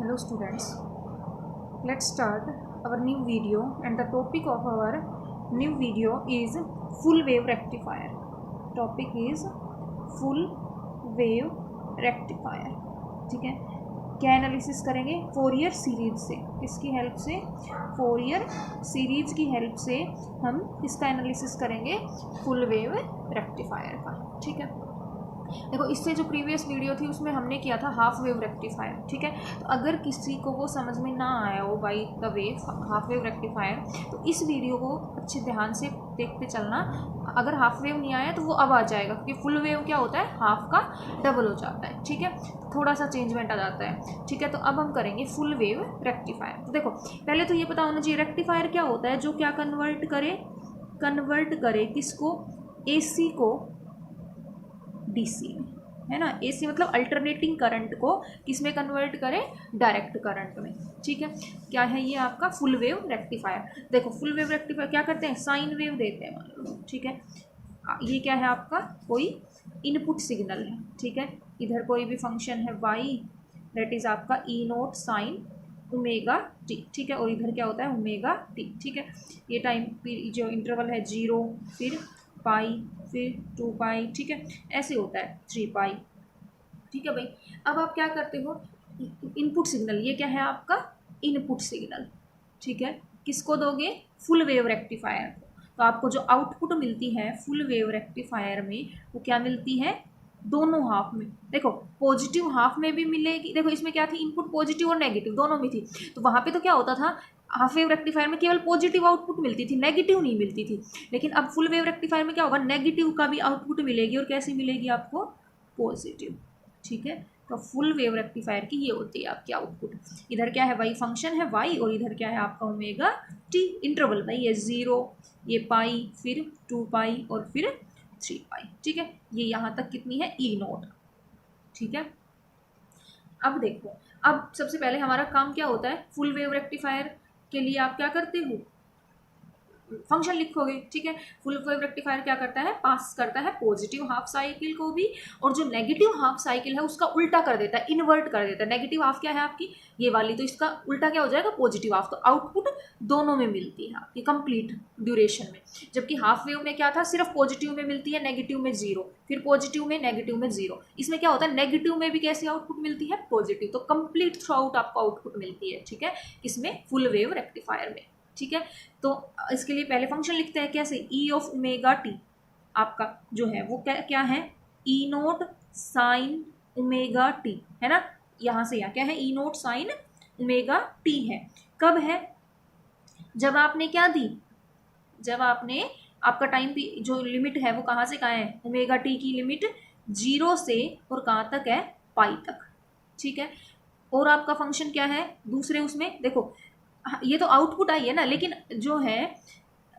Hello students, let's start our new video, and the topic of our new video is full wave rectifier. Topic is full wave rectifier. ठीक है, क्या analysis करेंगे? Fourier series से। किसकी help से? Fourier series की help से हम किसका एनालिसिस करेंगे? फुल वेव रेक्टिफायर का। ठीक है, देखो इससे जो प्रीवियस वीडियो थी उसमें हमने किया था हाफ वेव रेक्टिफायर। ठीक है, तो अगर किसी को वो समझ में ना आया हो by the way half wave rectifier, तो इस वीडियो को अच्छे ध्यान से देखते चलना। अगर हाफ वेव नहीं आया तो वो अब आ जाएगा, क्योंकि फुल वेव क्या होता है, हाफ का डबल हो जाता है। ठीक है, थोड़ा सा चेंजमेंट आ जाता है। ठीक है, तो अब हम करेंगे फुल वेव रेक्टिफायर। तो देखो पहले तो ये पता होना चाहिए रेक्टिफायर क्या होता है, जो क्या कन्वर्ट करे किसको? AC को DC में, है ना। AC मतलब अल्टरनेटिंग करंट को किस में कन्वर्ट करें? डायरेक्ट करंट में। ठीक है, क्या है ये आपका फुल वेव रेक्टिफायर। देखो फुल वेव रेक्टिफायर क्या करते हैं? साइन वेव देते हैं मान लो। ठीक है, ये क्या है आपका? कोई इनपुट सिग्नल है। ठीक है, इधर कोई भी फंक्शन है y, दैट इज आपका E0 साइन ओमेगा t। ठीक है, और इधर क्या होता है? Omega t। ठीक है, ये टाइम जो इंटरवल है 0, फिर पाई, फिर 2 पाई। ठीक है, ऐसे होता है 3 पाई। ठीक है भाई, अब आप क्या करते हो? इनपुट सिग्नल, ये क्या है आपका? Input signal. ठीक है, किसको दोगे? फुल वेव रेक्टिफायर को। तो आपको जो आउटपुट मिलती है फुल वेव रेक्टिफायर में, वो क्या मिलती है? दोनों हाफ में। देखो पॉजिटिव हाफ में भी मिलेगी। देखो इसमें क्या थी? इनपुट पॉजिटिव और नेगेटिव दोनों में थी। तो वहाँ पे तो क्या होता था, हाफ वेव रेक्टिफायर में केवल पॉजिटिव आउटपुट मिलती थी, नेगेटिव नहीं मिलती थी। लेकिन अब फुल वेव रेक्टिफायर में क्या होगा? नेगेटिव का भी आउटपुट मिलेगी, और कैसी मिलेगी आपको? पॉजिटिव। ठीक है, तो फुल वेव रेक्टिफायर की ये होती है आपकी आउटपुट। इधर क्या है भाई? फंक्शन है y, और इधर क्या है आपका? Omega t। इंटरवल भाई ये 0, ये पाई, फिर 2 पाई, और फिर 3 पाई। ठीक है, ये यहाँ तक कितनी है? E0। ठीक है, अब देखो, अब सबसे पहले हमारा काम क्या होता है? फुल वेव रेक्टिफायर के लिए आप क्या करते हो? फंक्शन लिखोगे। ठीक है, फुल वेव रेक्टिफायर क्या करता है? पास करता है पॉजिटिव हाफ साइकिल को भी, और जो नेगेटिव हाफ साइकिल है उसका उल्टा कर देता है, इन्वर्ट कर देता है। नेगेटिव हाफ क्या है आपकी? ये वाली, तो इसका उल्टा क्या हो जाएगा? Positive half. तो आउटपुट दोनों में मिलती है आपकी कंप्लीट ड्यूरेशन में। जबकि हाफ वेव में क्या था? सिर्फ पॉजिटिव में मिलती है, नेगेटिव में 0, फिर पॉजिटिव में, नेगेटिव में 0। इसमें क्या होता है? नेगेटिव में भी कैसी आउटपुट मिलती है? पॉजिटिव। तो कंप्लीट थ्रू आउट आपको आउटपुट मिलती है। ठीक है, इसमें फुल वेव रेक्टिफायर में। ठीक है, तो इसके लिए पहले फंक्शन लिखते हैं कैसे? ई ऑफ ओमेगा टी आपका जो है वो क्या है? E0 साइन ओमेगा टी, है ना। यहाँ से यहाँ क्या है? E0 साइन ओमेगा टी है। कब है? जब आपने क्या दी? जब आपने आपका टाइम जो लिमिट है वो कहाँ से कहाँ है? ओमेगा टी की लिमिट 0 से और कहाँ तक है? पाई तक। ठीक है, और आपका फंक्शन क्या है दूसरे उसमें? देखो ये तो आउटपुट आई है ना, लेकिन जो है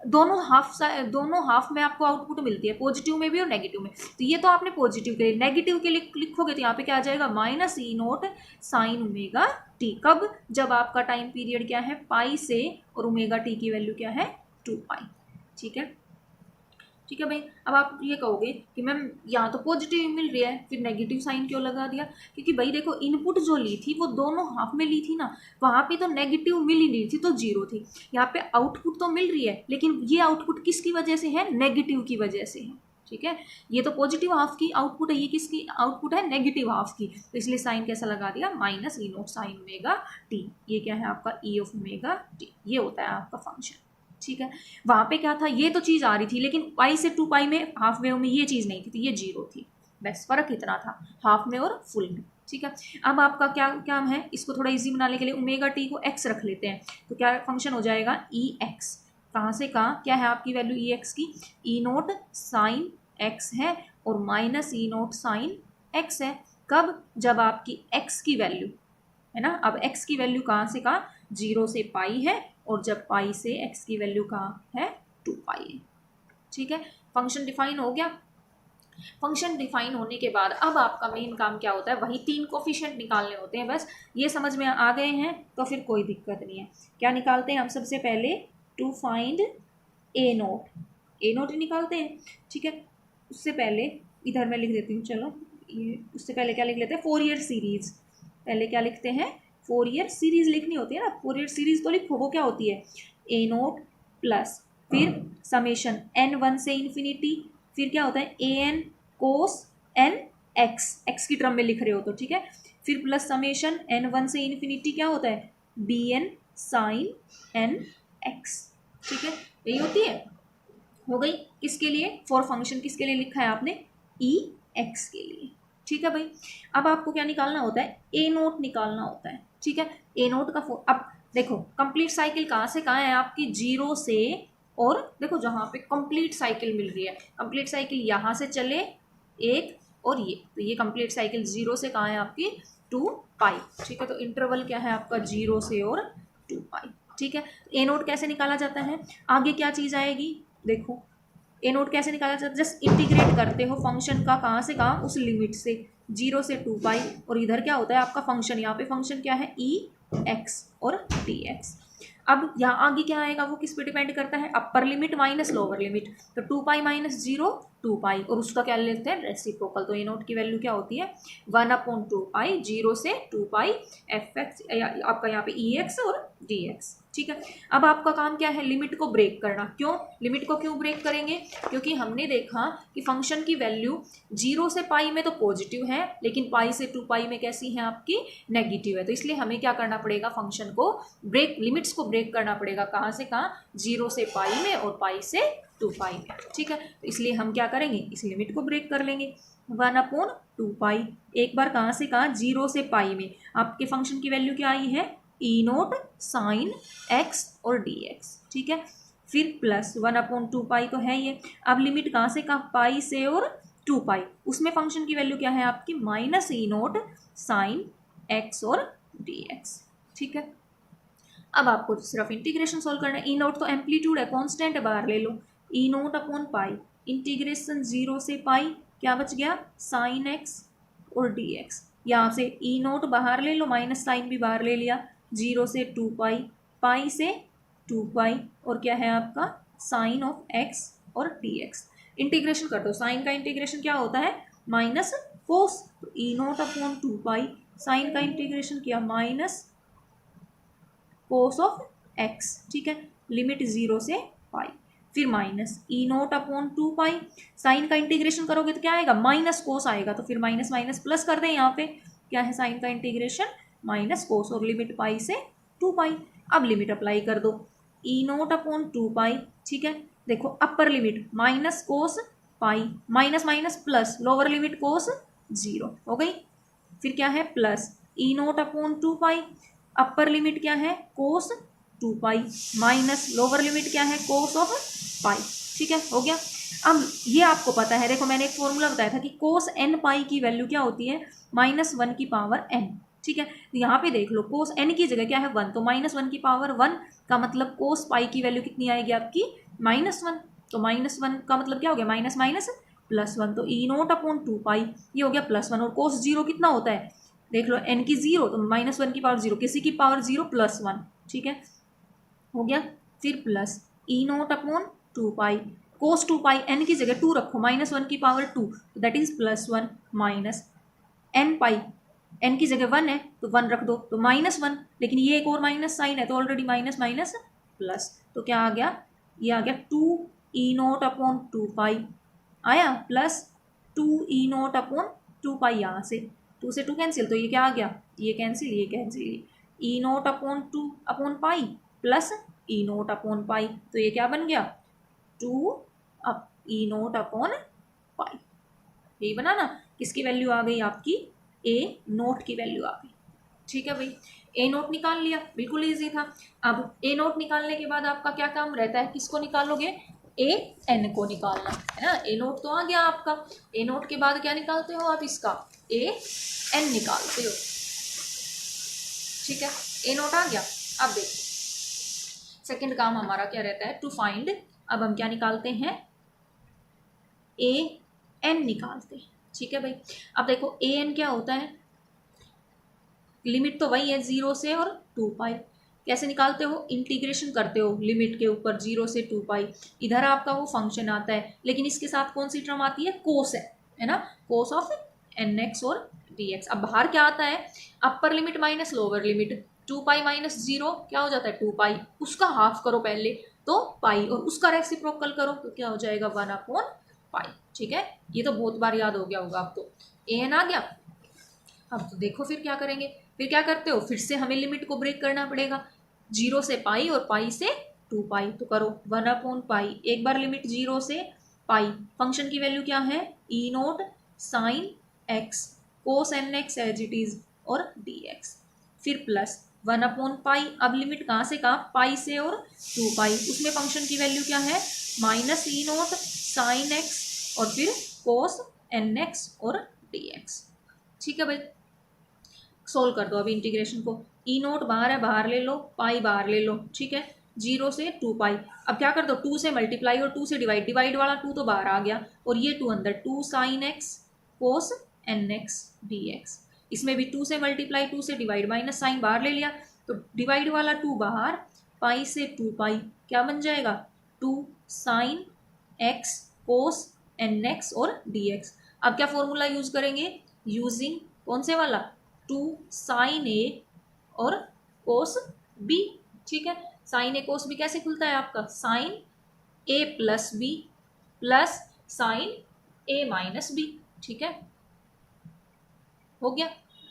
दोनों हाफ में आपको आउटपुट मिलती है, पॉजिटिव में भी और नेगेटिव में। तो ये तो आपने पॉजिटिव के लिए, नेगेटिव के लिए लिखोगे तो यहाँ पे क्या आ जाएगा? -E0 sine omega T. कब? जब आपका टाइम पीरियड क्या है? पाई से, और ओमेगा टी की वैल्यू क्या है? 2 पाई। ठीक है, ठीक है भाई, अब आप ये कहोगे कि मैम यहाँ तो पॉजिटिव मिल रही है, फिर नेगेटिव साइन क्यों लगा दिया? क्योंकि भाई देखो इनपुट जो ली थी वो दोनों हाफ में ली थी ना, वहाँ पे तो नेगेटिव मिल ही नहीं थी, तो 0 थी। यहाँ पे आउटपुट तो मिल रही है, लेकिन ये आउटपुट किसकी वजह से है? नेगेटिव की वजह से है। ठीक है, ये तो पॉजिटिव हाफ की आउटपुट है, ये किसकी आउटपुट है? नेगेटिव हाफ की। तो इसलिए साइन कैसा लगा दिया? -E0 sine omega T. ये क्या है आपका? E of omega T. ये होता है आपका फंक्शन। ठीक है, वहाँ पे क्या था? ये तो चीज़ आ रही थी, लेकिन पाई से 2 पाई में हाफ वेव में ये चीज़ नहीं थी, तो ये 0 थी। बस फर्क इतना था हाफ में और फुल में। ठीक है, अब आपका क्या काम है? इसको थोड़ा इजी बनाने के लिए ओमेगा टी को x रख लेते हैं, तो क्या फंक्शन हो जाएगा? EX। कहाँ से कहाँ? क्या है आपकी वैल्यू EX की? E0 साइन x है, और -E0 साइन x है। कब? जब आपकी x की वैल्यू, है ना, अब x की वैल्यू कहाँ से कहाँ? 0 से पाई है, और जब पाई से x की वैल्यू कहाँ है? 2 पाई है। ठीक है, फंक्शन डिफाइन हो गया। फंक्शन डिफाइन होने के बाद अब आपका मेन काम क्या होता है? वही 3 कोफिशिएंट निकालने होते हैं। बस ये समझ में आ गए हैं तो फिर कोई दिक्कत नहीं है। क्या निकालते हैं हम? सबसे पहले टू फाइंड A0 निकालते हैं। ठीक है, उससे पहले इधर मैं लिख देती हूँ, चलो ये उससे पहले क्या लिख लेते हैं? Fourier series. पहले क्या लिखते हैं? फोरियर सीरीज लिखनी होती है ना, फोरियर सीरीज तो लिखो, वो क्या होती है ए नोट प्लस फिर समेशन एन वन से इन्फिनिटी, फिर क्या होता है a n cos n x की टर्म में लिख रहे हो तो ठीक है, फिर प्लस समेशन एन वन से इन्फिनिटी क्या होता है b n sine n x, ठीक है यही होती है। हो गई किसके लिए, फॉर फंक्शन किसके लिए लिखा है आपने ई एक्स के लिए, ठीक है भाई। अब आपको क्या निकालना होता है ए नोट निकालना होता है, ठीक है ए नोट का अब देखो कंप्लीट साइकिल कहाँ से कहाँ है आपकी जीरो से, और देखो जहाँ पे कंप्लीट साइकिल मिल रही है, कंप्लीट साइकिल यहाँ से चले एक और ये, तो ये कंप्लीट साइकिल जीरो से कहाँ है आपकी 2 पाई, ठीक है। तो इंटरवल क्या है आपका जीरो से और 2 पाई, ठीक है। ए नोट कैसे निकाला जाता है, आगे क्या चीज़ आएगी देखो, ए नोट कैसे निकाला जाता है, जस्ट इंटीग्रेट करते हो फंक्शन का कहाँ से कहाँ, उस लिमिट से जीरो से 2 पाई, और इधर क्या होता है आपका फंक्शन, यहाँ पे फंक्शन क्या है ई एक्स और डी एक्स। अब यहाँ आगे क्या आएगा वो किस पे डिपेंड करता है, अपर लिमिट माइनस लोअर लिमिट, तो 2 पाई माइनस जीरो 2 पाई, और उसका क्या लेते हैं रेसिप्रोकल, तो ए नोट की वैल्यू क्या होती है 1/2 पाई, जीरो से 2 पाई एफ एक्स आपका यहाँ पे ई एक्स और डी एक्स, ठीक है। अब आपका काम क्या है लिमिट को ब्रेक करना, क्यों लिमिट को क्यों ब्रेक करेंगे, क्योंकि हमने देखा कि फंक्शन की वैल्यू जीरो से पाई में तो पॉजिटिव है, लेकिन पाई से 2 पाई में कैसी है आपकी नेगेटिव है, तो इसलिए हमें क्या करना पड़ेगा फंक्शन को ब्रेक, लिमिट्स को ब्रेक करना पड़ेगा कहाँ से कहाँ, जीरो से पाई में और पाई से 2 पाई में, ठीक है। तो इसलिए हम क्या करेंगे इस लिमिट को ब्रेक कर लेंगे 1/2 पाई, एक बार कहाँ से कहाँ जीरो से पाई में, आपके फंक्शन की वैल्यू क्या आई है ई नोट साइन एक्स और डी एक्स, ठीक है। फिर प्लस 1/2 पाई तो है ये, अब लिमिट कहाँ से कहाँ पाई से और 2 पाई, उसमें फंक्शन की वैल्यू क्या है आपकी minus E naught sine x और डी एक्स, ठीक है। अब आपको सिर्फ इंटीग्रेशन सॉल्व करना है, ई नोट तो एम्पलीट्यूड है कांस्टेंट है बाहर ले लो, E naught upon pi integration zero से पाई क्या बच गया साइन एक्स और डी एक्स, यहाँ से ई नोट बाहर ले लो माइनस साइन भी बाहर ले लिया, जीरो से 2 पाई, पाई से 2 पाई, और क्या है आपका साइन ऑफ एक्स और डी एक्स, इंटीग्रेशन कर दो, साइन का इंटीग्रेशन क्या होता है माइनस कोस, तो ई नोट अपॉन 2 पाई, साइन का इंटीग्रेशन किया माइनस कोस ऑफ एक्स, ठीक है, लिमिट जीरो से पाई, फिर माइनस ई नोट अपॉन 2 पाई, साइन का इंटीग्रेशन करोगे तो क्या आएगा माइनस कोस आएगा, तो फिर माइनस माइनस प्लस कर दें, यहाँ पे क्या है साइन का इंटीग्रेशन माइनस कोस और लिमिट पाई से 2 पाई, अब लिमिट अप्लाई कर दो ई नोट अपॉन 2 पाई, ठीक है। देखो अपर लिमिट माइनस कोस पाई minus minus plus lower limit cos zero हो गई, फिर क्या है प्लस ई नोट अपॉन 2 पाई, अपर लिमिट क्या है कोस 2 पाई माइनस लोअर लिमिट क्या है कोस ऑफ पाई, ठीक है हो गया। अब ये आपको पता है, देखो मैंने एक फॉर्मूला बताया था कि कोस एन पाई की वैल्यू क्या होती है -1 की पावर एन, ठीक है। तो यहाँ पे देख लो कोस एन की जगह क्या है 1, तो -1 की पावर 1 का मतलब कोस पाई की वैल्यू कितनी आएगी आपकी -1, तो -1 का मतलब क्या हो गया माइनस माइनस +1, तो ई नोट अपॉन 2 पाई ये हो गया +1, और कोस जीरो कितना होता है देख लो एन की जीरो, तो -1 की पावर जीरो, किसी की पावर जीरो +1, ठीक है हो गया। फिर plus E naught upon 2 pi, cos 2 pi n की जगह 2 रखो -1 की power 2, that is +1 minus n pi, n की जगह 1 है तो 1 रख दो तो -1, लेकिन ये एक और माइनस साइन है तो ऑलरेडी माइनस माइनस प्लस, तो क्या आ गया ये आ गया 2 ई नोट अपॉन 2 पाई आया प्लस 2 ई नोट अपॉन 2 पाई, यहाँ से 2 से 2 कैंसिल, तो ये क्या आ गया ये cancel E naught upon 2 upon pi plus E naught upon pi, तो ये क्या बन गया 2 up E naught upon pi, यही बना ना, किसकी वैल्यू आ गई आपकी ए नोट की वैल्यू आ गई, ठीक है भाई। ए नोट निकाल लिया, बिल्कुल ईजी था। अब ए नोट निकालने के बाद आपका क्या काम रहता है, किसको निकालोगे ए एन को निकालना है ना, ए नोट तो आ गया आपका, ए नोट के बाद क्या निकालते हो आप इसका ए एन निकालते हो, ठीक है ए नोट आ गया। अब देखो सेकंड काम हमारा क्या रहता है टू फाइंड, अब हम क्या निकालते हैं ए एन निकालते हैं, ठीक है भाई। अब देखो ए एन क्या होता है, लिमिट तो वही है 0 से और 2 पाई, कैसे निकालते हो इंटीग्रेशन करते हो लिमिट के ऊपर 0 से 2 पाई, इधर आपका वो फंक्शन आता है, लेकिन इसके साथ कौन सी टर्म आती है कोस है ना, कोस ऑफ एन एक्स और dx। अब बाहर क्या आता है, अपर limit minus lower limit, 2 pi minus 0 क्या हो जाता है 2 पाई, उसका हाफ करो पहले तो पाई, और उसका रेसिप्रोकल करो तो क्या हो जाएगा 1/पाई। ठीक है, ये तो बहुत बार याद हो गया होगा आपको, एन आ गया। अब तो देखो फिर क्या करेंगे, फिर क्या करते हो, फिर से हमें लिमिट को ब्रेक करना पड़ेगा, 0 से पाई और पाई से 2 पाई, तो करो 1/पाई। एक बार लिमिट 0 से पाई, फंक्शन की वैल्यू क्या है E naught sine x cos n x as it is और डी एक्स, फिर प्लस 1/पाई। अब लिमिट कहाँ से कहाँ, पाई से और 2 पाई, उसमें फंक्शन की वैल्यू क्या है minus E naught sine x और फिर कोस एन एक्स और डी एक्स। ठीक है भाई, सोल्व कर दो अभी इंटीग्रेशन को, ई नोट बाहर है बाहर ले लो, पाई बाहर ले लो। ठीक है, 0 से 2 पाई, अब क्या कर दो 2 से मल्टीप्लाई और 2 से डिवाइड, डिवाइड वाला 2 तो बाहर आ गया और ये 2 अंदर, 2 sine x cos n x D x, इसमें भी 2 से मल्टीप्लाई 2 से डिवाइड, माइनस साइन बाहर ले लिया तो डिवाइड वाला 2 बाहर, पाई से 2 पाई क्या बन जाएगा 2 sine x cos n x और डी एक्स। अब क्या फॉर्मूला यूज करेंगे, यूजिंग कौन से वाला 2 साइन ए और कोस बी। ठीक है, साइन ए कोस बी कैसे खुलता है आपका, sign A plus B plus sign A minus B. ठीक है, हो गया।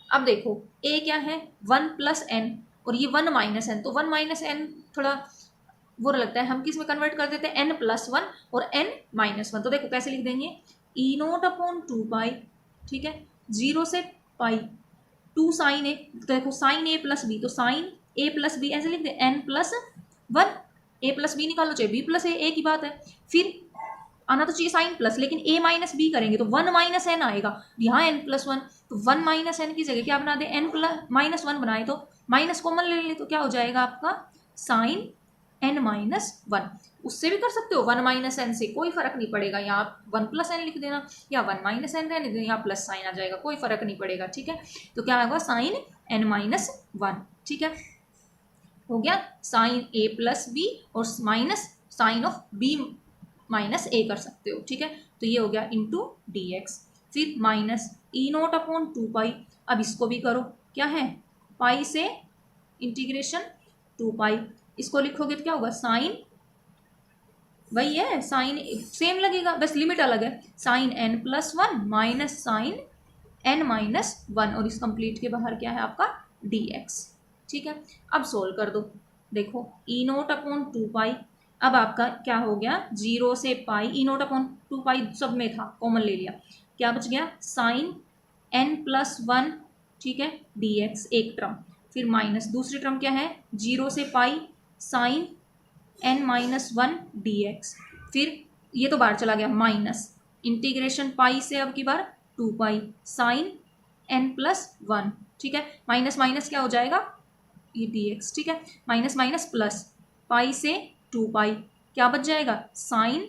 अब देखो ए क्या है 1 प्लस एन और ये 1 माइनस एन, तो 1 माइनस एन थोड़ा वो लगता है, हम किस में कन्वर्ट कर देते हैं एन प्लस 1 और एन माइनस 1, तो देखो कैसे लिख देंगे ई नोट अपॉन 2 पाई। ठीक है, 0 से पाई 2 साइन ए, तो देखो साइन ए प्लस बी, तो साइन ए प्लस बी ऐसे लिख दे एन प्लस 1, ए प्लस बी निकालो चाहे बी प्लस ए की बात है, फिर आना तो चाहिए साइन प्लस, लेकिन ए माइनस बी करेंगे तो 1 माइनस एन आएगा, यहाँ एन प्लस 1, तो 1 माइनस एन की जगह क्या बना दे एन प्लस माइनस 1 बनाए, तो माइनस कॉमन ले ले तो क्या हो जाएगा आपका साइन एन माइनस 1। उससे भी कर सकते हो 1 माइनस एन से, कोई फर्क नहीं पड़ेगा, यहाँ 1 प्लस एन लिख देना या 1 माइनस एन रहने देना, यहाँ प्लस साइन आ जाएगा, कोई फर्क नहीं पड़ेगा। ठीक है, तो क्या होगा साइन एन माइनस 1। ठीक है, हो गया साइन ए प्लस बी और minus sine of B minus A कर सकते हो। ठीक है, तो ये हो गया इंटू डी एक्स, फिर minus E naught upon 2 pi, अब इसको भी करो, क्या है पाई से इंटीग्रेशन 2 पाई, इसको लिखोगे तो क्या होगा साइन, वही है साइन सेम लगेगा बस लिमिट अलग है, sine n plus 1 minus sine n minus 1 और इस कंप्लीट के बाहर क्या है आपका डी एक्स। ठीक है, अब सोल्व कर दो, देखो ई नोट अपॉन 2 पाई, अब आपका क्या हो गया 0 से पाई, ई नोट अपॉन 2 पाई सब में था कॉमन ले लिया, क्या बच गया साइन एन प्लस 1। ठीक है, डी एक्स एक टर्म, फिर माइनस दूसरी टर्म क्या है 0 से pi sine n minus 1 d x, फिर ये तो बाहर चला गया माइनस इंटीग्रेशन पाई से अब की बार 2 पाई साइन एन प्लस 1। ठीक है, माइनस माइनस क्या हो जाएगा ये डी एक्स। ठीक है, माइनस माइनस प्लस पाई से 2 पाई क्या बच जाएगा साइन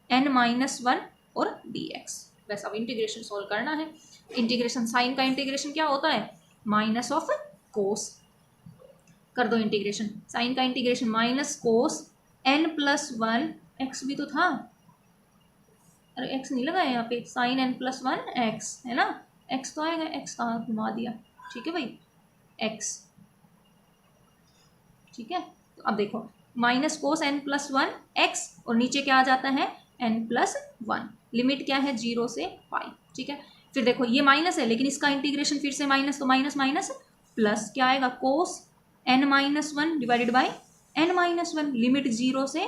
एन माइनस 1 और डी एक्स। बस अब इंटीग्रेशन सोल्व करना है, इंटीग्रेशन साइन का इंटीग्रेशन क्या होता है माइनस ऑफ कोस, कर दो इंटीग्रेशन, साइन का integration minus cos n plus 1 x भी तो था, अरे एक्स नहीं लगा है यहाँ पे, साइन एन प्लस 1 एक्स है ना, एक्स तो आएगा, एक्स कहाँ घुमा दिया। ठीक है भाई एक्स। ठीक है, तो अब देखो minus cos n plus 1 x और नीचे क्या आ जाता है एन प्लस 1, लिमिट क्या है 0 से पाई। ठीक है, फिर देखो ये माइनस है लेकिन इसका इंटीग्रेशन फिर से माइनस, तो माइनस माइनस प्लस क्या आएगा cos n minus 1 divided by n minus 1, limit 0 से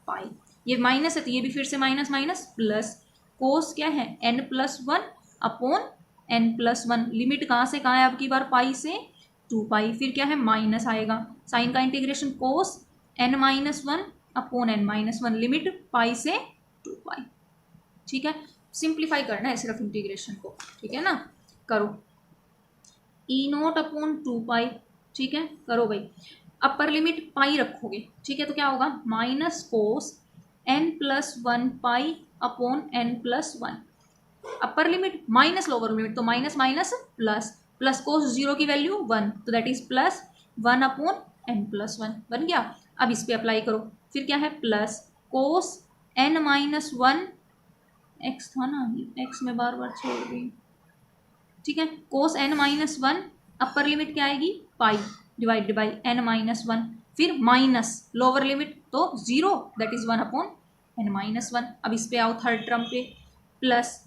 पाई, ये माइनस है तो ये भी फिर से माइनस माइनस प्लस कोस क्या है n plus 1 upon n plus 1, limit कहाँ से कहाँ है अब की बार पाई से 2 पाई, फिर क्या है माइनस आएगा, साइन का integration cos n minus 1 upon n minus 1, limit pi से 2 पाई। ठीक है, सिंप्लीफाई करना है सिर्फ इंटीग्रेशन को। ठीक है ना, करो ई नोट अपॉन 2 पाई। ठीक है, करो भाई, अपर लिमिट पाई रखोगे। ठीक है, तो क्या होगा minus cos n plus 1 pi upon n plus 1, upper limit minus lower limit, तो minus minus plus, plus cos 0 की वैल्यू 1, तो that is plus 1 upon n plus 1 बन गया। अब इस पे अप्लाई करो, फिर क्या है plus cos n minus 1 x था ना, एक्स में बार बार छोड़ दी, ठीक है। कोस n minus one upper limit क्या आएगी पाई divided by n minus one, फिर माइनस लोअर लिमिट तो 0 that is 1 upon n minus one. अब इस पे आओ थर्ड टर्म पे, प्लस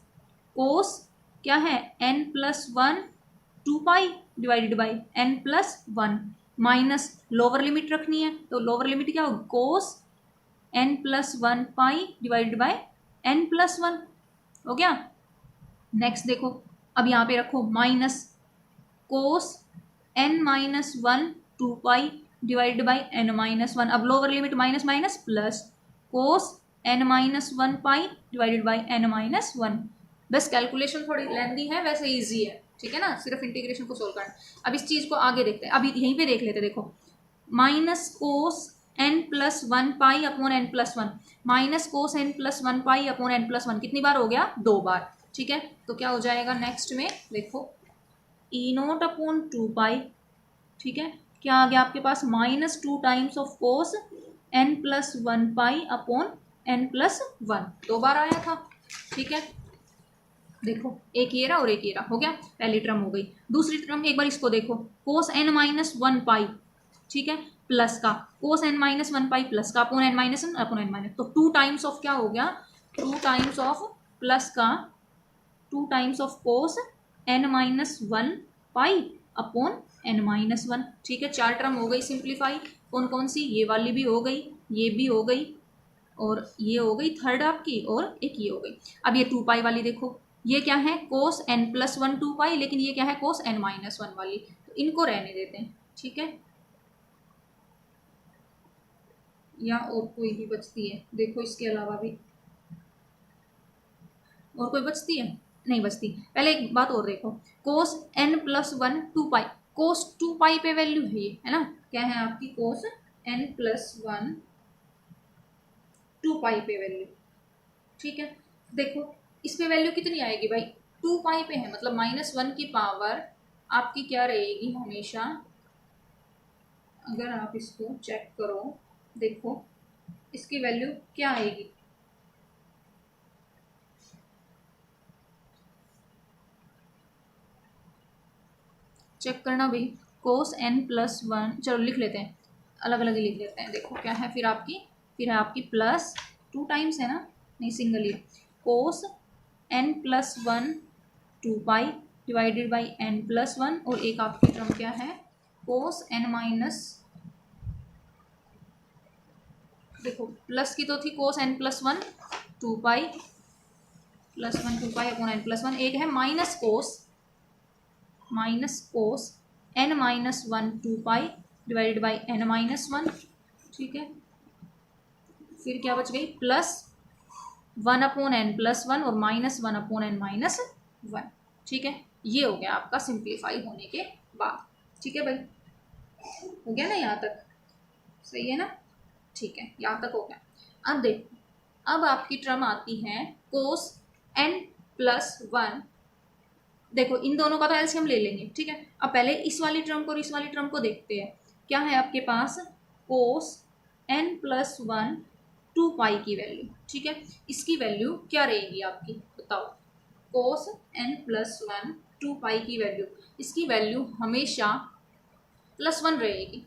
कोस क्या है n plus one 2 pi divided by n plus one, minus lower limit रखनी है तो लोअर लिमिट क्या होगी कोस n plus one pi divided by n plus one, हो गया। नेक्स्ट देखो, अब यहाँ पे रखो minus cos n minus one 2 pi divided by n minus one, अब lower limit minus minus plus cos n minus one pi divided by n minus one. बस calculation थोड़ी लेंदी है, वैसे इजी है, ठीक है ना, सिर्फ इंटीग्रेशन को सोल्व करना। अब इस चीज़ को आगे देखते हैं, अभी यहीं पे देख लेते हैं। देखो minus cos n plus one pi upon n plus one, minus cos n plus one pi upon n plus one कितनी बार हो गया 2 बार, ठीक है। तो क्या हो जाएगा नेक्स्ट में देखो ई नोट अपॉन 2 पाई, ठीक है, क्या आ गया आपके पास minus 2 times of cos n plus one pi upon n plus one, 2 बार आया था, ठीक है। देखो एक ये रहा और एक ये रहा, हो गया, पहली टर्म हो गई। दूसरी टर्म एक बार इसको देखो, cos n minus one pi, ठीक है, प्लस का cos n minus one pi plus का upon n minus one upon n minus, तो 2 टाइम्स ऑफ क्या हो गया 2 टाइम्स ऑफ प्लस का 2 times of cos n minus one pi upon n minus one, ठीक है। 4 टर्म हो गई सिंप्लीफाई, कौन कौन सी, ये वाली भी हो गई, ये भी हो गई, और ये हो गई थर्ड आपकी, और एक ये हो गई। अब ये 2 पाई वाली देखो, ये क्या है कोस n प्लस वन 2 पाई, लेकिन ये क्या है कोस n माइनस वन वाली, तो इनको रहने देते हैं, ठीक है। या और कोई भी बचती है, देखो इसके अलावा भी और कोई बचती है, नहीं बचती। पहले एक बात और देखो, cos n plus one 2 pi, cos 2 पाई पे वैल्यू है ये, है ना, क्या है आपकी कोस n प्लस वन 2 पाई पे वैल्यू, ठीक है। देखो इस पे वैल्यू कितनी आएगी भाई 2 पाई पे है, मतलब माइनस वन की पावर आपकी क्या रहेगी हमेशा, अगर आप इसको चेक करो देखो इसकी वैल्यू क्या आएगी, चेक करना भाई, कोस n प्लस वन, चलो लिख लेते हैं, अलग अलग ही लिख लेते हैं। देखो क्या है फिर आपकी, फिर है आपकी प्लस 2 टाइम्स है ना, नहीं single he, cos n plus one 2 pi divided by n plus one, और एक आपकी टर्म क्या है कोस n माइनस, देखो प्लस की तो थी कोस n plus one 2 pi plus one 2 पाई अपॉन n प्लस वन, एक है minus cos n minus one 2 pi divided by n minus one, ठीक है। फिर क्या बच गई plus 1 upon n plus one और minus 1 upon n minus one, ठीक है। ये हो गया आपका सिंप्लीफाई होने के बाद, ठीक है भाई, हो गया ना यहाँ तक, सही है ना, ठीक है, यहाँ तक हो गया। अब देखो अब आपकी टर्म आती है कोस n प्लस वन, देखो इन दोनों का तो एलसीएम ले लेंगे, ठीक है। अब पहले इस वाली टर्म को और इस वाली टर्म को देखते हैं, क्या है आपके पास कोस n प्लस वन 2 पाई की वैल्यू, ठीक है, इसकी वैल्यू क्या रहेगी आपकी बताओ, कोस n प्लस वन 2 पाई की वैल्यू, इसकी वैल्यू हमेशा प्लस वन रहेगी,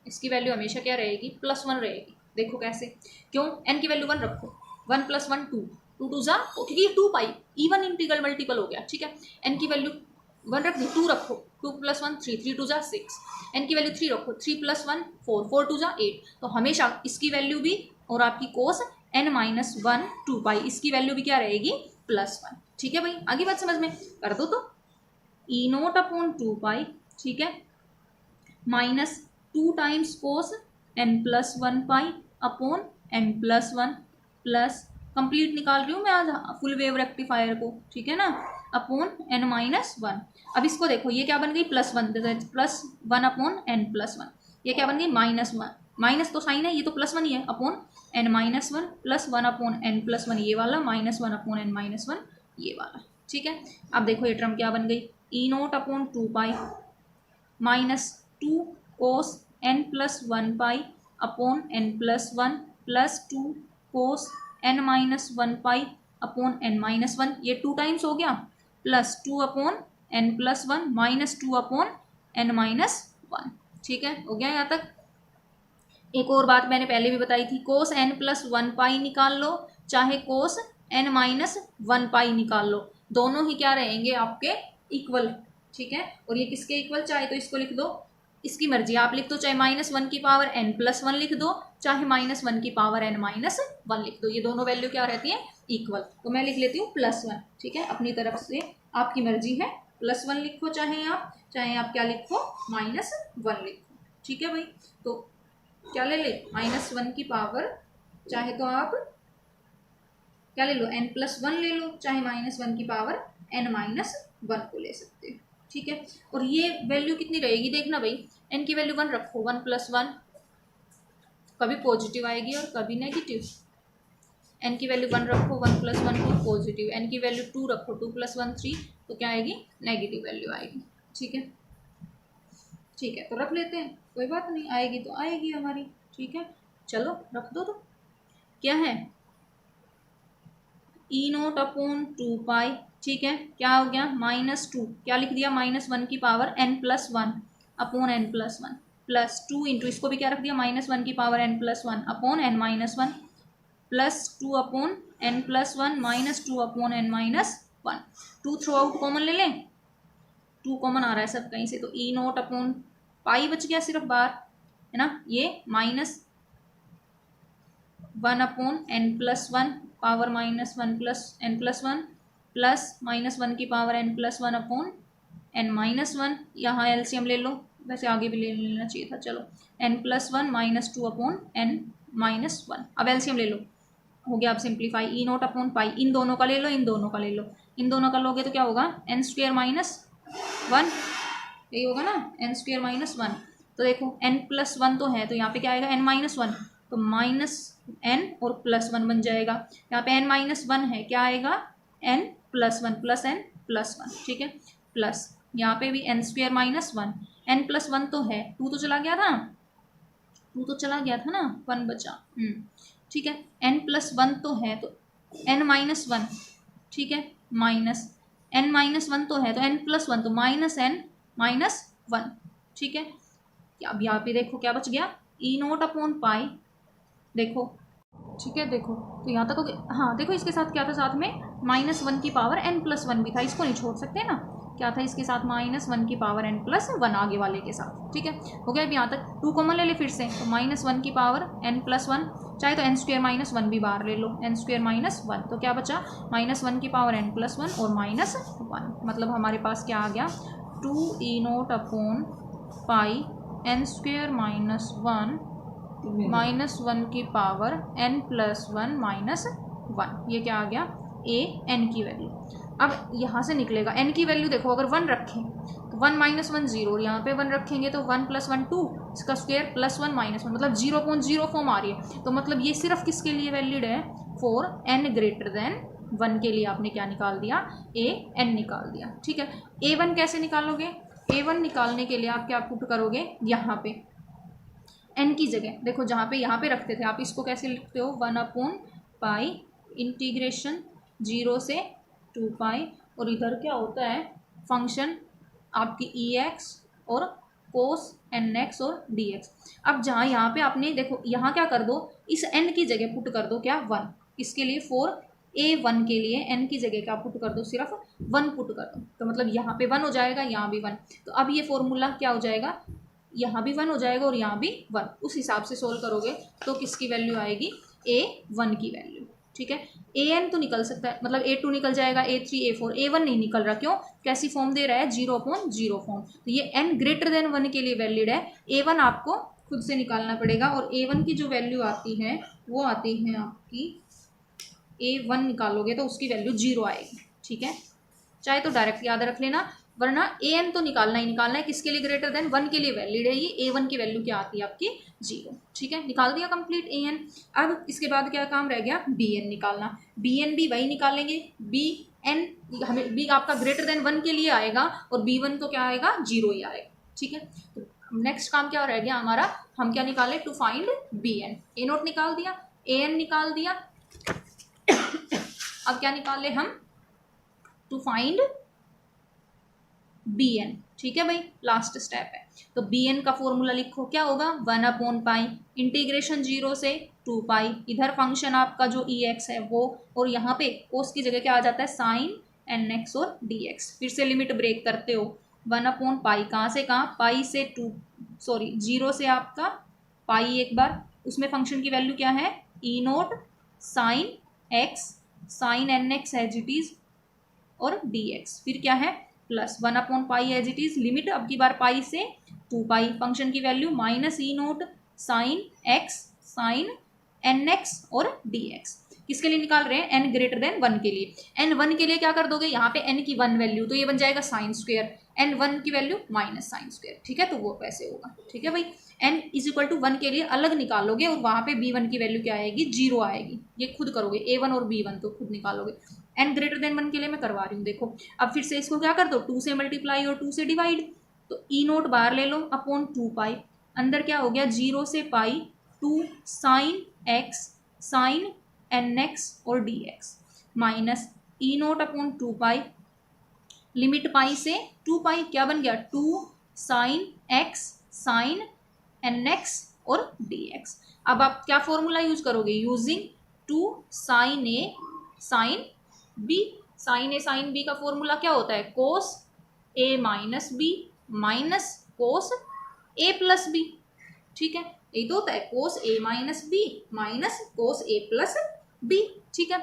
इसकी वैल्यू हमेशा क्या रहेगी प्लस वन रहेगी। देखो कैसे, क्यों, n की वैल्यू 1 रखो, 1 प्लस वन 2 टू जा, क्योंकि ये 2 पाई इवन इंटीग्रल मल्टीपल हो गया, ठीक है। n की वैल्यू 1 रख दी, 2 रखो, 2 प्लस वन 3, 3 टू जा 6, n की वैल्यू 3 रखो, 3 प्लस वन 4, 4 टू जा 8, तो हमेशा इसकी वैल्यू भी और आपकी कोस n माइनस वन 2 पाई इसकी वैल्यू भी क्या रहेगी प्लस वन, ठीक है भाई। आगे बात समझ में कर दो, तो ई नोट अपॉन 2 पाई, ठीक है, माइनस 2 टाइम्स कोस n plus one pi upon n plus one, plus complete निकाल रही हूँ मैं आज फुल वेव रेक्टिफायर को, ठीक है ना, अपॉन n माइनस वन। अब इसको देखो ये क्या बन गई plus one, plus one upon n plus one, ये क्या बन गई माइनस वन, माइनस तो साइन है, ये तो प्लस वन ही है, upon n minus one plus one upon n plus one ये वाला, minus one upon n minus one ये वाला, ठीक है। अब देखो ये टर्म क्या बन गई ई नोट अपॉन 2 पाई माइनस 2 कोस n plus one pi upon n plus one plus 2 कोस n minus one pi upon n minus one, ये 2 टाइम्स हो गया, प्लस 2 अपॉन n+1 -2/n-1। ठीक है, हो गया यहाँ तक। एक और बात मैंने पहले भी बताई थी, cos n+1 पाई निकाल लो चाहे cos n-1 पाई निकाल लो, दोनों ही क्या रहेंगे आपके इक्वल। ठीक है, और ये किसके इक्वल, चाहे तो इसको लिख दो, इसकी मर्जी आप लिख दो, चाहे -1 की पावर n+1 लिख दो, चाहे -1 की पावर n-1 लिख दो, ये दोनों वैल्यू क्या रहती है इक्वल। तो मैं लिख लेती हूँ +1। ठीक है, अपनी तरफ से आपकी मर्जी है, +1 लिखो चाहे आप क्या लिखो, -1 लिखो। ठीक है भाई, तो क्या ले -1 की पावर, चाहे तो आप क्या ले लो n+1 ले लो, चाहे -1 की पावर n-1 को ले सकते हो। ठीक है, और ये वैल्यू कितनी रहेगी देखना भाई, n की वैल्यू 1 रखो, 1+1 कभी पॉजिटिव आएगी और कभी नेगेटिव। n की वैल्यू 1 रखो, 1+1 2 पॉजिटिव, n की वैल्यू 2 रखो, 2+1 3, तो क्या आएगी नेगेटिव वैल्यू आएगी। ठीक है, ठीक है, तो रख लेते हैं, कोई बात नहीं, आएगी तो आएगी हमारी। ठीक है, चलो रख दो। तो क्या है E0/2 ठीक है, क्या हो गया -2, क्या लिख दिया -1 की पावर n+1/n+1 +2 इंटू इसको भी क्या रख दिया -1 की power n+1/n-1 +2/n+1 -2/n-1। 2 through out common ले लें, 2 कॉमन आ रहा है सब कहीं से, तो E0/पाई बच गया सिर्फ बाहर, है ना, ये -1/n+1 power -1 plus n+1 plus -1 की पावर n+1/n-1, यहाँ एलसीएम ले लो, वैसे आगे भी ले लेना चाहिए था, चलो n+1 -2/n-1। अब एलसीएम ले लो, हो गया। अब सिंप्लीफाई, E0/पाई, इन दोनों का ले लो, इन दोनों का ले लो, इन दोनों का लोगे तो क्या होगा n² -1, यही होगा ना, n² -1। तो देखो n+1 तो है, तो यहाँ पे क्या आएगा n-1, तो -n और +1 बन जाएगा। यहाँ पे n-1 है, क्या आएगा n+1 प्लस n+1। ठीक है, प्लस यहाँ पे भी n² -1, n+1 तो है, 2 तो चला गया था, 2 तो चला गया था ना, 1 बचा। ठीक है, n+1 तो है, तो n-1, ठीक है, माइनस n-1 तो है, तो n+1 तो -n-1। ठीक है, अब यहाँ पे देखो क्या बच गया E0/पाई, देखो। ठीक है, देखो तो यहाँ तक हो गया। हाँ देखो, इसके साथ क्या था, साथ में -1 की पावर n+1 भी था, इसको नहीं छोड़ सकते ना, क्या था इसके साथ -1 की पावर n+1 आगे वाले के साथ। ठीक है, हो गया। अब यहाँ तक 2 कॉमन ले ले फिर से, तो -1 की पावर n+1, चाहे तो n² -1 भी बाहर ले लो, n² -1, तो क्या बचा -1 की पावर n+1 और -1, मतलब हमारे पास क्या आ गया 2E0/पाई n² -1 की पावर n+1 -1, ये क्या आ गया n की वैल्यू। अब यहाँ से निकलेगा n की वैल्यू, देखो अगर 1 रखें तो 1 -1 0, और यहाँ पे 1 रखेंगे तो 1 + 1 2, इसका स्क्वायर +1 -1, मतलब 0.0 फॉर्म आ रही है। तो मतलब ये सिर्फ किसके लिए वैलिड है, फॉर n ग्रेटर देन 1 के लिए आपने क्या निकाल दिया, n निकाल दिया। ठीक है, a1 कैसे निकालोगे, a1 निकालने के लिए आप क्या पुट करोगे, यहाँ पे n की जगह देखो, जहाँ पे यहाँ पे रखते थे आप, इसको कैसे लिखते हो 1/पाई इंटीग्रेशन 0 से 2 और इधर क्या होता है फंक्शन आपकी ex और cos nx और dx। अब जहाँ यहाँ पे आपने देखो, यहाँ क्या कर दो, इस n की जगह पुट कर दो क्या 1, इसके लिए फॉर a1 के लिए n की जगह क्या पुट कर दो, सिर्फ 1 पुट कर दो, तो मतलब यहाँ पे 1 हो जाएगा, यहाँ भी 1। तो अब ये फॉर्मूला क्या हो जाएगा, यहाँ भी 1 हो जाएगा और यहाँ भी 1, उस हिसाब से सोल्व करोगे तो किसकी वैल्यू आएगी, a1 की वैल्यू। ठीक है, an तो निकल सकता है, मतलब a2 निकल जाएगा, a3 a4, a1 नहीं निकल रहा, क्यों, कैसी फॉर्म दे रहा है 0/0 फॉर्म, तो ये n ग्रेटर देन 1 के लिए वैलिड है। a1 आपको खुद से निकालना पड़ेगा, और a1 की जो वैल्यू आती है वो आती है आपकी, a1 निकालोगे तो उसकी वैल्यू 0 आएगी। ठीक है, चाहे तो डायरेक्ट याद रख लेना, वरना an तो निकालना ही निकालना है, किसके लिए ग्रेटर देन 1 के लिए वैलिड है ये, a1 की वैल्यू क्या आती है आपकी 0। ठीक है, निकाल दिया कंप्लीट an। अब इसके बाद क्या काम रह गया, bn निकालना। bn भी वही निकालेंगे, bn हमें b आपका ग्रेटर देन 1 के लिए आएगा, और b1 तो क्या आएगा 0 ही आएगा। ठीक है, तो नेक्स्ट काम क्या रह गया हमारा, हम क्या निकाले, टू फाइंड bn। a0 निकाल दिया, an निकाल दिया, अब क्या निकाले हम, टू फाइंड बी एन, ठीक है भाई, लास्ट स्टेप है। तो बी एन का फॉर्मूला लिखो, क्या होगा 1/पाई इंटीग्रेशन 0 से 2 पाई, इधर फंक्शन आपका जो ई एक्स है वो, और यहाँ पे कोस की जगह क्या आ जाता है साइन एन एक्स और डी एक्स। फिर से लिमिट ब्रेक करते हो, 1/पाई कहाँ से कहाँ, पाई से 0 से आपका पाई, एक बार उसमें फंक्शन की वैल्यू क्या है E naught sine x sine n x as it is और डी एक्स, फिर क्या है प्लस 1/पाई एज इट इज, लिमिट अब की बार पाई से 2 पाई, फंक्शन की value minus E naught sine x sine n x और डी एक्स। किसके लिए निकाल रहे हैं, एन ग्रेटर देन 1 के लिए। एन 1 के लिए क्या कर दोगे, यहाँ पे एन की 1 वैल्यू, तो ये बन जाएगा साइन स्क्वेयर, एन 1 की वैल्यू माइनस साइन स्क्वेयर, ठीक है, तो वो वैसे होगा, ठीक है भाई। एन इज इक्वल टू 1 के लिए अलग निकालोगे और वहाँ पे b1 की वैल्यू क्या आएगी 0 आएगी, ये खुद करोगे, a1 और b1 तो खुद निकालोगे। एन ग्रेटर देन 1 के लिए मैं करवा रही हूँ, देखो अब फिर से इसको क्या कर दो 2 से मल्टीप्लाई और 2 से डिवाइड, तो ई नोट बाहर ले लो अपॉन 2 पाई, अंदर क्या हो गया 0 से pi 2 sine x sine n x और d x minus E naught upon 2 pi, limit pi से 2 पाई क्या बन गया 2 sine x sine n x और डी एक्स। अब आप क्या फॉर्मूला यूज करोगे, using 2 sine a sine b, sine a sine b का फॉर्मूला क्या होता है cos a minus b minus cos A plus b, ठीक है, यही तो होता है cos a minus b minus cos A plus b, ठीक है।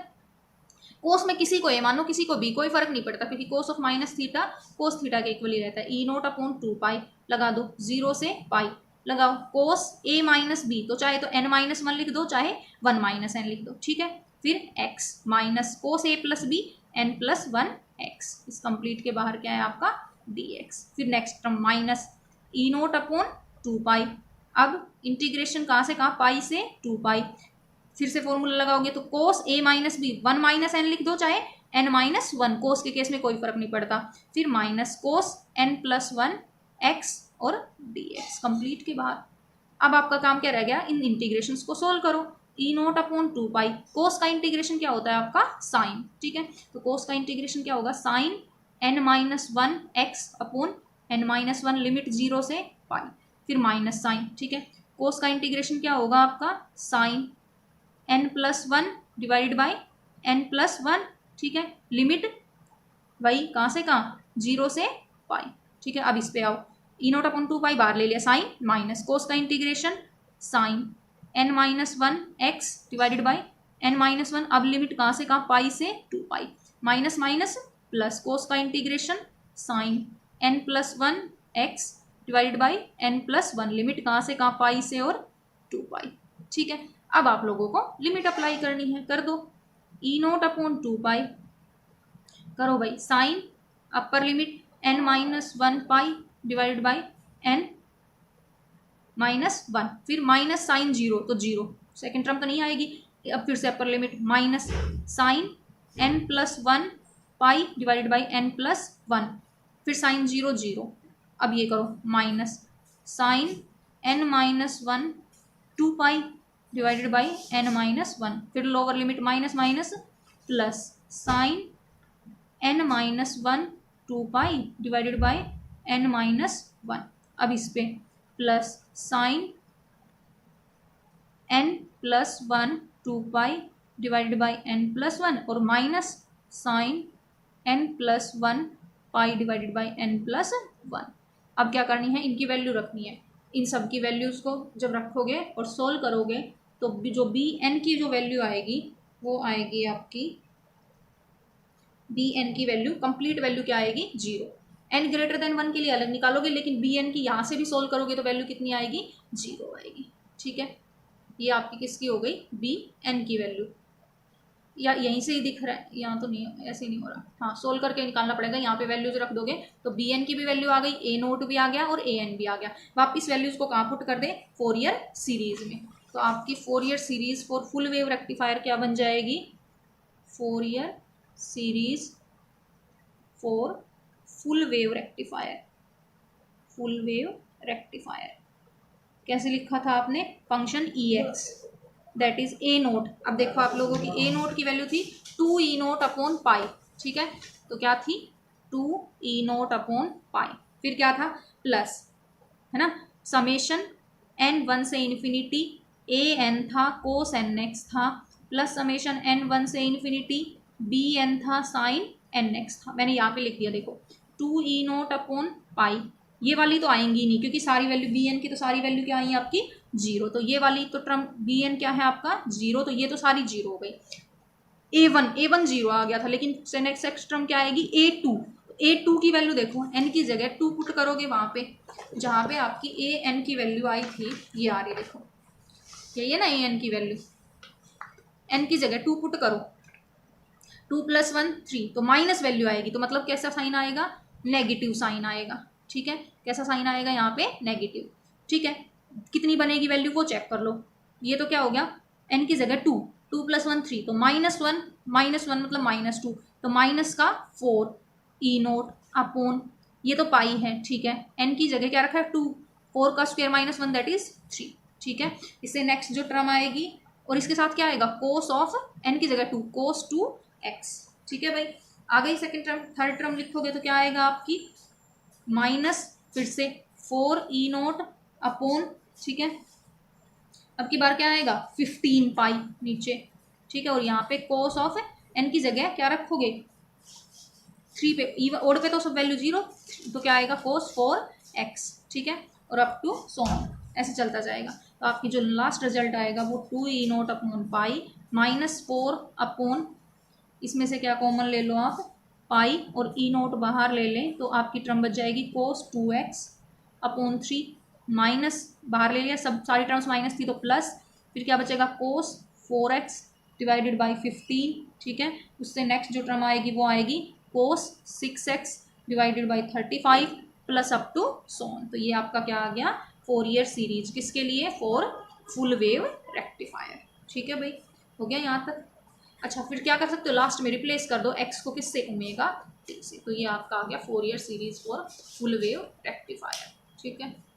कोस में किसी को ए मानो किसी को बी, कोई फर्क नहीं पड़ता क्योंकि cos of minus theta cos theta के इक्वल ही रहता है। ई नोट अपॉन 2 पाई लगा दो, 0 से पाई लगाओ, कोस ए माइनस बी, तो चाहे तो एन माइनस 1 लिख दो चाहे 1 माइनस एन लिख दो, ठीक है। फिर एक्स माइनस कोस ए plus B n plus 1 x, इस कंप्लीट के बाहर क्या है आपका डी एक्स। फिर next term minus E naught upon 2 pi, अब इंटीग्रेशन कहाँ से कहाँ पाई से 2 पाई, फिर से फॉर्मूला लगाओगे तो कोस a minus B 1 minus N लिख दो चाहे एन माइनस 1, कोस के केस में कोई फर्क नहीं पड़ता, फिर minus cos n plus 1 x और डी एक्स कंप्लीट के बाहर। अब आपका काम क्या रह गया, इन इंटीग्रेशंस को सोल्व करो, ई नोट अपॉन 2 पाई, कोस का इंटीग्रेशन क्या होता है आपका साइन, ठीक है, तो कोस का इंटीग्रेशन क्या होगा sine n minus 1 x upon n minus 1 limit 0 से पाई, फिर माइनस साइन, ठीक है, कोस का इंटीग्रेशन क्या होगा आपका sine n plus 1 divide by n plus 1, ठीक है, लिमिट वही कहाँ से कहाँ 0 से पाई, ठीक है। अब इस पे आओ, ई नोट अपॉन 2 पाई बाहर ले लिया, साइन माइनस कोस का integration sine n minus 1 x divided by n minus 1, अब लिमिट कहाँ से कहाँ पाई से 2 pi, minus minus plus cos का integration sine n plus 1 x divided by n plus 1, limit कहाँ से कहाँ पाई से और 2 पाई, ठीक है। अब आप लोगों को लिमिट अप्लाई करनी है, कर दो, ई नोट अपॉन 2 पाई करो भाई, sine upper limit n minus 1 pi divided by n minus 1, फिर माइनस साइन 0 तो 0, सेकेंड टर्म तो नहीं आएगी, अब फिर से upper limit minus sine n plus 1 pi divided by n plus 1, फिर साइन 0 0, अब ये करो minus sine n minus 1 2 pi divided by n minus 1, फिर lower limit minus minus plus sine n minus 1 2 pi divided by n minus 1, अब इस पे plus sine n plus 1 2 pi divided by n plus 1 और minus sine n plus 1 pi divided by n plus 1। अब क्या करनी है, इनकी value रखनी है, इन सब की वैल्यूज़ को जब रखोगे और सोल्व करोगे तो जो बी एन की जो वैल्यू आएगी वो आएगी आपकी, बी एन की वैल्यू कंप्लीट वैल्यू क्या आएगी 0, एन ग्रेटर देन 1 के लिए अलग निकालोगे, लेकिन बी एन की यहाँ से भी सोल्व करोगे तो वैल्यू कितनी आएगी 0 आएगी, ठीक है। ये आपकी किसकी हो गई बी एन की वैल्यू, या यहीं से ही दिख रहा है, यहाँ तो नहीं, ऐसे ही नहीं हो रहा, हाँ सोल्व करके निकालना पड़ेगा, यहाँ पे वैल्यूज रख दोगे तो बी एन की भी वैल्यू आ गई, ए नोट भी आ गया और ए एन भी आ गया। वापिस वैल्यूज को कहाँ पुट कर दे फोरियर सीरीज में, तो आपकी Fourier series for full wave rectifier क्या बन जाएगी, Fourier series for full wave rectifier, full wave rectifier कैसे लिखा था आपने, function E x that is a note. अब देखो आप लोगों की ए नोट की वैल्यू थी 2 ई नोट अपॉन पाई, ठीक है, तो क्या थी 2E0/पाई, फिर क्या था प्लस, है ना, समेशन n1 से इन्फिनिटी an था कोस nx था, प्लस समेशन n1 से इन्फिनिटी bn था साइन nx था। मैंने यहाँ पे लिख दिया देखो 2E0/पाई, ये वाली तो आएंगी नहीं क्योंकि सारी वैल्यू bn की तो सारी वैल्यू क्या आई है आपकी 0, तो ये वाली तो टर्म bn क्या है आपका 0, तो ये तो सारी 0 हो गई। a1 0 आ गया था, लेकिन नेक्स्ट टर्म क्या आएगी a2 की वैल्यू देखो n की जगह 2 पुट करोगे वहां पे, जहां पे आपकी an की वैल्यू आई थी ये आ रही, देखो यही है ना an की वैल्यू, n की जगह 2 पुट करो, 2 + 1 3, तो माइनस वैल्यू आएगी, तो मतलब कैसा साइन आएगा, नेगेटिव साइन आएगा। ठीक है, कैसा साइन आएगा यहाँ पे नेगेटिव। ठीक है, कितनी बनेगी वैल्यू वो चेक कर लो, ये तो क्या हो गया n की जगह 2 + 1 3, तो -1 मतलब -2, तो माइनस का 4E0/, ये तो पाई है। ठीक है, n की जगह क्या रखा है 2, 4 का स्क्वायर -1 दैट इज 3। ठीक है, इससे नेक्स्ट जो टर्म आएगी और इसके साथ क्या आएगा कोस ऑफ n की जगह 2 cos 2x। ठीक है भाई, आ गई सेकंड टर्म। थर्ड टर्म लिखोगे तो क्या आएगा आपकी माइनस फिर से 4E0/, ठीक है, अब की बार क्या आएगा 15 पाई नीचे। ठीक है, और यहाँ पे कोस ऑफ n की जगह क्या रखोगे 3 पे, ओड पे तो सब वैल्यू 0, तो क्या आएगा कोस 4x। ठीक है, और अप टू सो ऑन ऐसे चलता जाएगा, तो आपकी जो लास्ट रिजल्ट आएगा वो 2E0/पाई -4/, इसमें से क्या कॉमन ले लो आप पाई, और E0 बाहर ले लें तो आपकी टर्म बच जाएगी कोस 2x/3, माइनस बाहर ले लिया, सब सारी टर्म्स माइनस थी तो प्लस, फिर क्या बचेगा कोस 4x / 15। ठीक है, उससे नेक्स्ट जो टर्म आएगी वो आएगी cos 6x / 35 plus up to so on. तो ये आपका क्या आ गया फोरियर सीरीज, किसके लिए फॉर फुल वेव रेक्टिफायर। ठीक है भाई, हो गया यहाँ तक। अच्छा, फिर क्या कर सकते हो लास्ट में रिप्लेस कर दो x को किससे ओमेगा t से, तो ये आपका आ गया Fourier series for full wave rectifier. ठीक है।